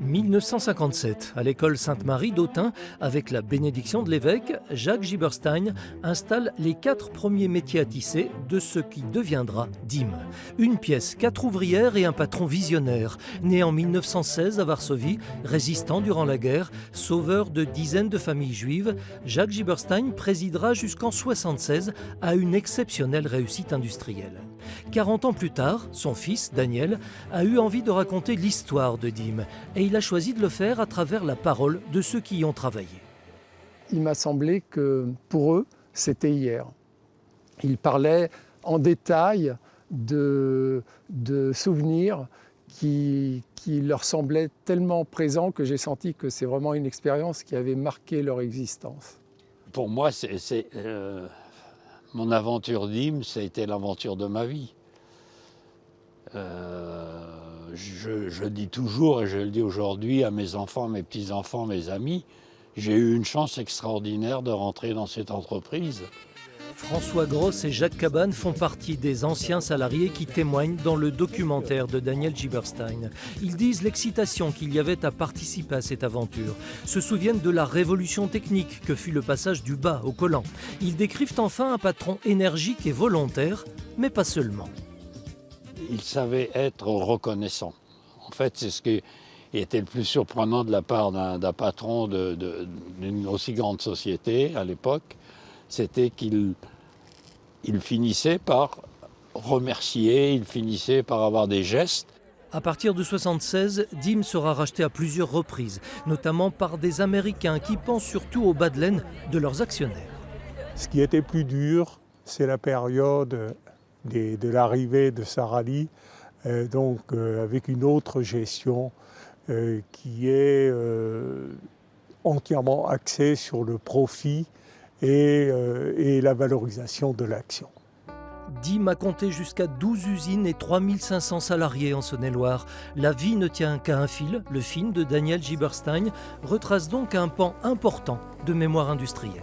1957, à l'école Sainte-Marie d'Autun, avec la bénédiction de l'évêque, Jacques Giberstein installe les 4 premiers métiers à tisser de ce qui deviendra DIM. Une pièce, 4 ouvrières et un patron visionnaire. Né en 1916 à Varsovie, résistant durant la guerre, sauveur de dizaines de familles juives, Jacques Giberstein présidera jusqu'en 1976 à une exceptionnelle réussite industrielle. 40 ans plus tard, son fils, Daniel, a eu envie de raconter l'histoire de DIM et il a choisi de le faire à travers la parole de ceux qui y ont travaillé. Il m'a semblé que pour eux, c'était hier. Ils parlaient en détail de souvenirs qui leur semblaient tellement présents que j'ai senti que c'est vraiment une expérience qui avait marqué leur existence. Pour moi, mon aventure DIM, c'était l'aventure de ma vie. Je dis toujours, et je le dis aujourd'hui à mes enfants, mes petits-enfants, mes amis, j'ai eu une chance extraordinaire de rentrer dans cette entreprise. François Gross et Jacques Cabane font partie des anciens salariés qui témoignent dans le documentaire de Daniel Giberstein. Ils disent l'excitation qu'il y avait à participer à cette aventure, se souviennent de la révolution technique que fut le passage du bas au collant. Ils décrivent enfin un patron énergique et volontaire, mais pas seulement. Il savait être reconnaissant. En fait, c'est ce qui était le plus surprenant de la part d'un patron d'une aussi grande société à l'époque, c'était qu'il finissait par remercier, il finissait par avoir des gestes. À partir de 1976, DIM sera racheté à plusieurs reprises, notamment par des Américains qui pensent surtout au bas de laine de leurs actionnaires. Ce qui était plus dur, c'est la période de l'arrivée de Sara Lee, avec une autre gestion qui est entièrement axée sur le profit et la valorisation de l'action. DIM a compté jusqu'à 12 usines et 3500 salariés en Saône-et-Loire. La vie ne tient qu'à un fil. Le film de Daniel Giberstein retrace donc un pan important de mémoire industrielle.